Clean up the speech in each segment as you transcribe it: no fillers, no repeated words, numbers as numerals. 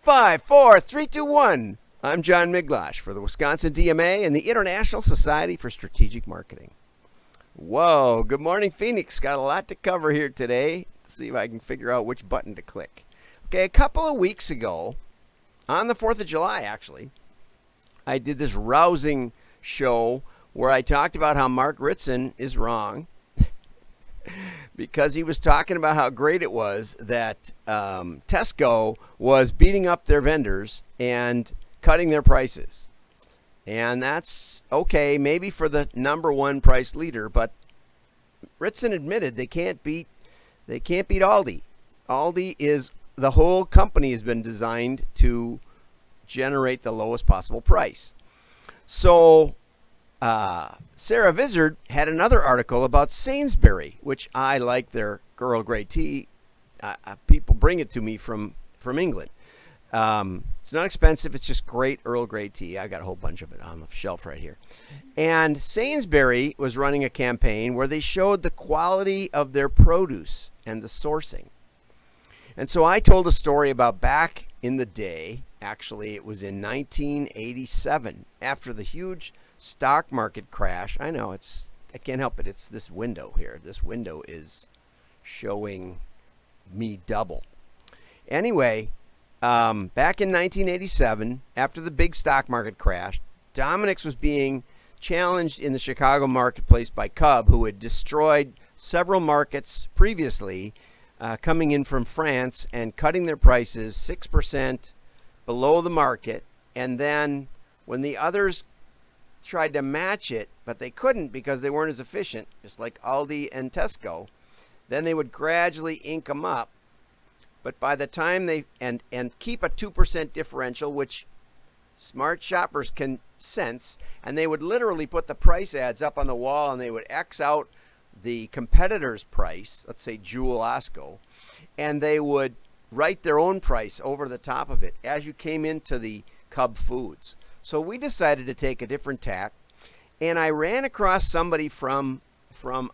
5, 4, 3, 2, 1. I'm John Miglash for the Wisconsin DMA and the International Society for Strategic Marketing. Whoa, good morning, Phoenix. Got a lot to cover here today. Let's see if I can figure out which button to click. Okay, a couple of weeks ago, on the 4th of July, actually, I did this rousing show where I talked about how Mark Ritson is wrong because he was talking about how great it was that Tesco was beating up their vendors and cutting their prices. And that's okay, maybe for the number one price leader, but Ritson admitted they can't beat Aldi. Aldi is, the whole company has been designed to generate the lowest possible price. So Sarah Vizard had another article about Sainsbury, which I like their Earl Grey tea. People bring it to me from England. It's not expensive. It's just great Earl Grey tea. I got a whole bunch of it on the shelf right here. And Sainsbury was running a campaign where they showed the quality of their produce and the sourcing. And so I told a story about back in the day. Actually, it was in 1987, after the huge stock market crash. I know, I can't help it. It's this window here. This window is showing me double. Anyway, back in 1987, after the big stock market crash, Dominick's was being challenged in the Chicago marketplace by Cub, who had destroyed several markets previously, coming in from France and cutting their prices 6% below the market. And then when the others tried to match it, but they couldn't because they weren't as efficient, just like Aldi and Tesco, then they would gradually ink them up. But by the time they, and keep a 2% differential, which smart shoppers can sense, and they would literally put the price ads up on the wall and they would X out the competitor's price, let's say Jewel Osco, and they would write their own price over the top of it as you came into the Cub Foods. So we decided to take a different tack, and I ran across somebody from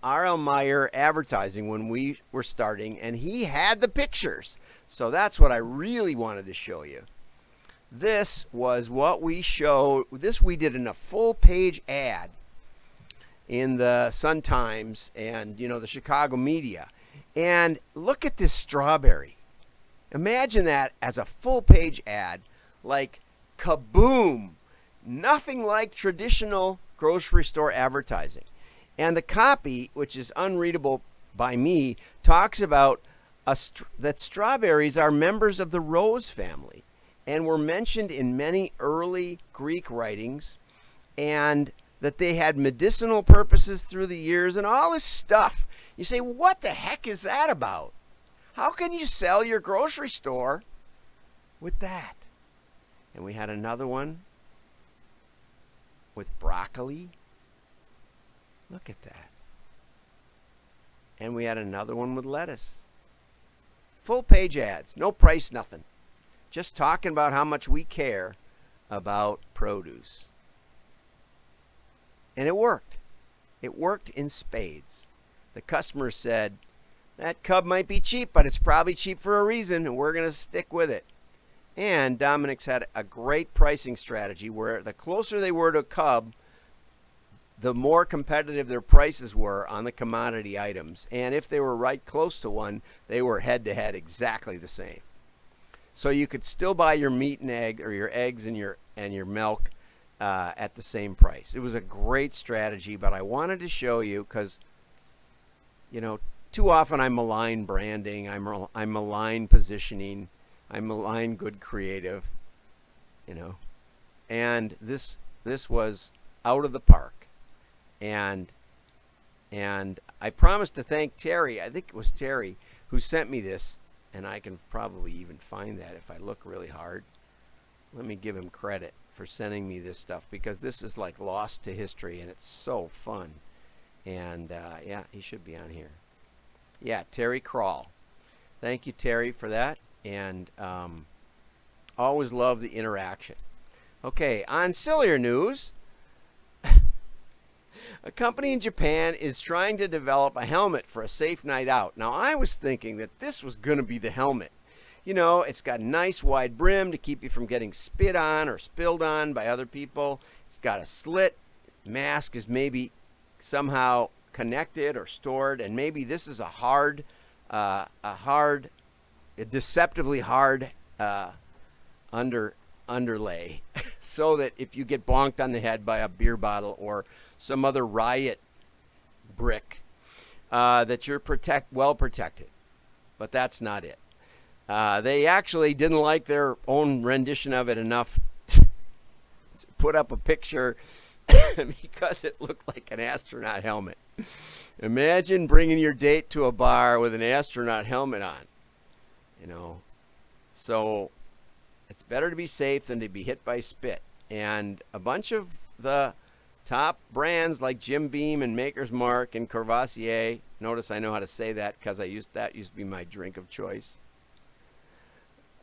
R.L. Meyer Advertising when we were starting, and he had the pictures. So that's what I really wanted to show you. This was what we showed. This we did in a full-page ad in the Sun-Times and, the Chicago media. And look at this strawberry. Imagine that as a full-page ad, like kaboom. Nothing like traditional grocery store advertising. And the copy, which is unreadable by me, talks about that strawberries are members of the rose family and were mentioned in many early Greek writings, and that they had medicinal purposes through the years and all this stuff. You say, what the heck is that about? How can you sell your grocery store with that? And we had another one with broccoli. Look at that. And we had another one with lettuce. Full page ads, no price, nothing. Just talking about how much we care about produce. And it worked. It worked in spades. The customer said, that Cub might be cheap, but it's probably cheap for a reason, and we're going to stick with it. And Dominick's had a great pricing strategy where the closer they were to Cub, the more competitive their prices were on the commodity items. And if they were right close to one, they were head-to-head exactly the same. So you could still buy your meat and egg, or your eggs and your milk at the same price. It was a great strategy, but I wanted to show you because, too often I malign branding, I malign positioning, I malign good creative, and this was out of the park. And I promised to thank Terry. I think it was Terry who sent me this, and I can probably even find that if I look really hard. Let me give him credit for sending me this stuff, because this is like lost to history and it's so fun. And yeah, he should be on here. Yeah, Terry Crawl. Thank you, Terry, for that. And always love the interaction. Okay, on sillier news, a company in Japan is trying to develop a helmet for a safe night out. Now, I was thinking that this was going to be the helmet. It's got a nice wide brim to keep you from getting spit on or spilled on by other people. It's got a slit. Mask is maybe somehow connected or stored, and maybe this is a deceptively hard underlay, so that if you get bonked on the head by a beer bottle or some other riot brick, that you're well protected. But that's not it. They actually didn't like their own rendition of it enough to put up a picture because it looked like an astronaut helmet. Imagine bringing your date to a bar with an astronaut helmet on. So it's better to be safe than to be hit by spit. And a bunch of the top brands like Jim Beam and Maker's Mark and Courvoisier, notice I know how to say that because that used to be my drink of choice.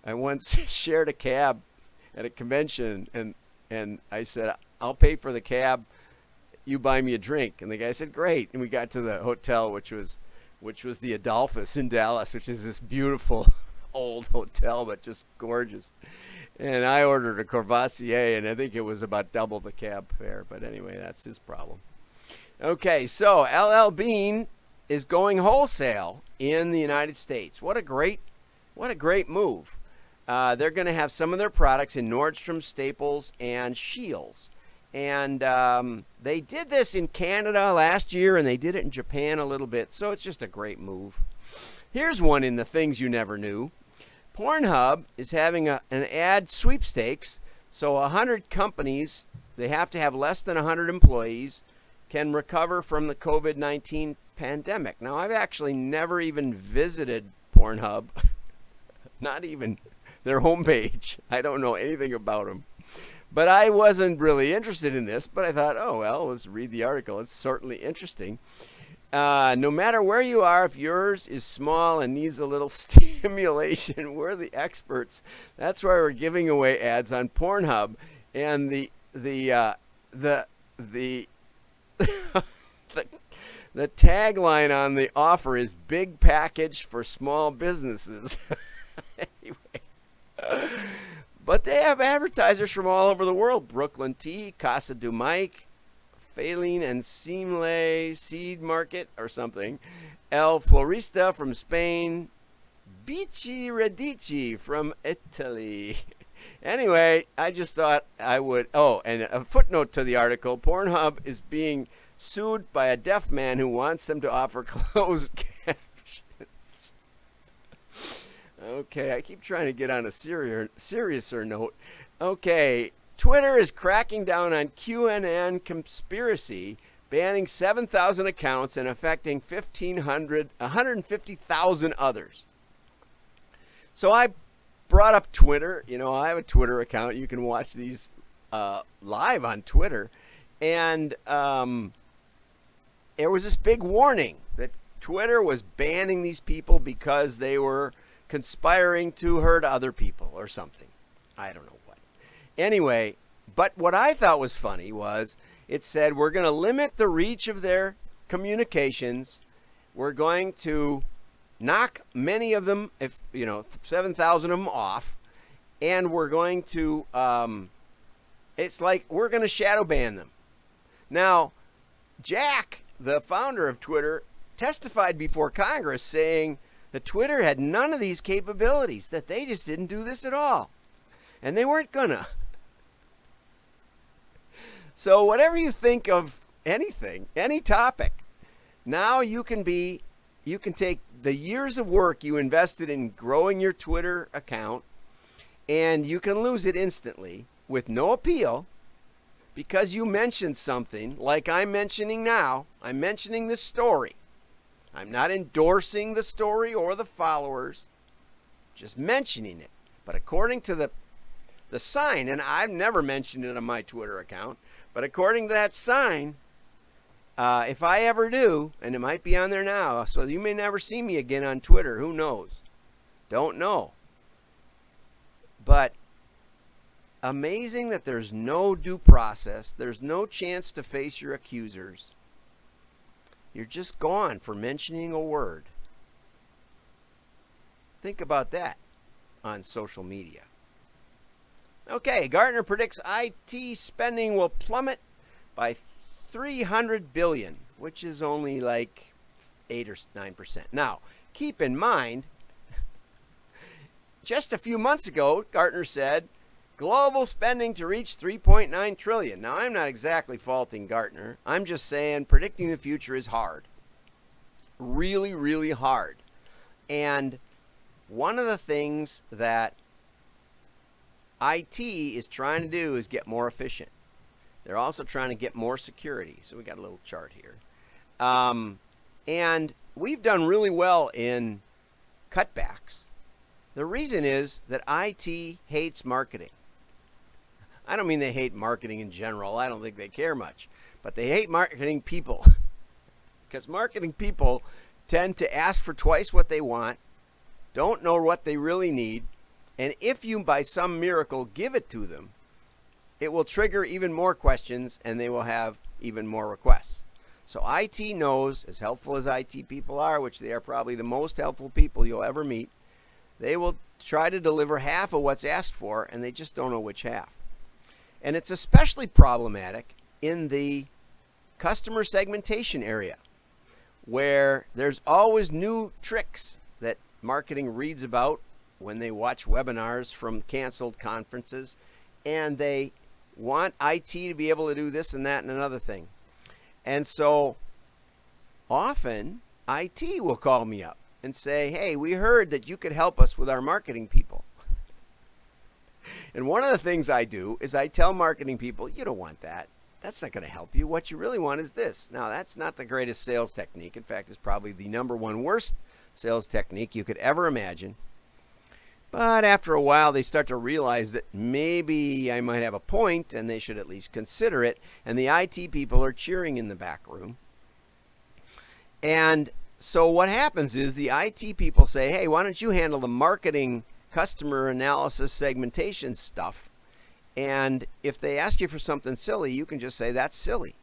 I once shared a cab at a convention, and I said, I'll pay for the cab, you buy me a drink. And the guy said, great. And we got to the hotel, which was the Adolphus in Dallas, which is this beautiful old hotel, but just gorgeous. And I ordered a Courvoisier, and I think it was about double the cab fare. But anyway, that's his problem. Okay, so LLBean is going wholesale in the United States. What a great move. They're going to have some of their products in Nordstrom, Staples, and Scheels. And they did this in Canada last year, and they did it in Japan a little bit. So it's just a great move. Here's one in the things you never knew. Pornhub is having an ad sweepstakes. So 100 companies, they have to have less than 100 employees, can recover from the COVID-19 pandemic. Now, I've actually never even visited Pornhub, not even their homepage. I don't know anything about them. But I wasn't really interested in this, but I thought, oh, well, let's read the article. It's certainly interesting. No matter where you are, if yours is small and needs a little stimulation, we're the experts. That's why we're giving away ads on Pornhub. And the tagline on the offer is "Big Package for Small Businesses." Anyway, but they have advertisers from all over the world: Brooklyn Tea, Casa du Mike, Faline and Simle Seed Market or something, El Florista from Spain, Bici Radici from Italy. Anyway, I just thought I would. Oh, and a footnote to the article: Pornhub is being sued by a deaf man who wants them to offer closed captions. Okay, I keep trying to get on a seriouser note. Okay, Twitter is cracking down on QAnon conspiracy, banning 7,000 accounts and affecting 150,000 others. So I brought up Twitter. I have a Twitter account. You can watch these live on Twitter. And there was this big warning that Twitter was banning these people because they were conspiring to hurt other people or something. I don't know what. Anyway, but what I thought was funny was it said we're going to limit the reach of their communications. We're going to knock many of them, 7,000 of them off, and we're going to, it's like we're going to shadow ban them. Now, Jack, the founder of Twitter, testified before Congress saying that Twitter had none of these capabilities, that they just didn't do this at all. And they weren't gonna. So whatever you think of anything, any topic, now you can take the years of work you invested in growing your Twitter account, and you can lose it instantly with no appeal because you mentioned something like I'm mentioning now. I'm mentioning this story. I'm not endorsing the story or the followers, just mentioning it. But according to the sign, and I've never mentioned it on my Twitter account, but according to that sign, if I ever do, and it might be on there now, so you may never see me again on Twitter. Who knows? Don't know. But amazing that there's no due process. There's no chance to face your accusers. You're just gone for mentioning a word. Think about that. on social media. Okay, Gartner predicts IT spending will plummet by $300 billion, which is only like 8 or 9%. Now, keep in mind, just a few months ago, Gartner said global spending to reach $3.9 trillion. Now, I'm not exactly faulting Gartner. I'm just saying predicting the future is hard. Really, really hard. And one of the things that IT is trying to do is get more efficient. They're also trying to get more security. So we got a little chart here. And we've done really well in cutbacks. The reason is that IT hates marketing. I don't mean they hate marketing in general. I don't think they care much. But they hate marketing people. Because marketing people tend to ask for twice what they want, don't know what they really need, and if you, by some miracle, give it to them, it will trigger even more questions and they will have even more requests. So IT knows, as helpful as IT people are, which they are probably the most helpful people you'll ever meet, they will try to deliver half of what's asked for, and they just don't know which half. And it's especially problematic in the customer segmentation area, where there's always new tricks that marketing reads about when they watch webinars from canceled conferences, and they want IT to be able to do this and that and another thing. And so often IT will call me up and say, hey, we heard that you could help us with our marketing people. And one of the things I do is I tell marketing people, you don't want that. That's not going to help you. What you really want is this. Now, that's not the greatest sales technique. In fact, it's probably the number one worst sales technique you could ever imagine. But after a while, they start to realize that maybe I might have a point and they should at least consider it. And the IT people are cheering in the back room. And so what happens is the IT people say, hey, why don't you handle the marketing, customer analysis, segmentation stuff? And if they ask you for something silly, you can just say that's silly.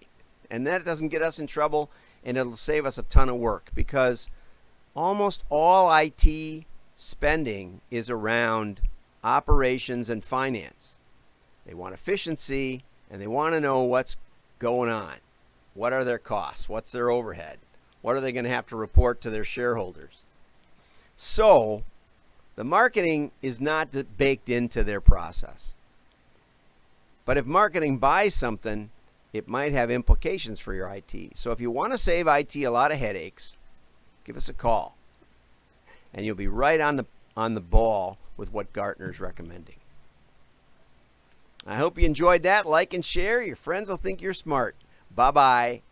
And that doesn't get us in trouble, and it'll save us a ton of work, because almost all IT spending is around operations and finance. They want efficiency, and they want to know what's going on. What are their costs? What's their overhead? What are they going to have to report to their shareholders? So the marketing is not baked into their process. But if marketing buys something, it might have implications for your IT. So if you want to save IT a lot of headaches, give us a call. And you'll be right on the ball with what Gartner's recommending. I hope you enjoyed that. Like and share. Your friends will think you're smart. Bye-bye.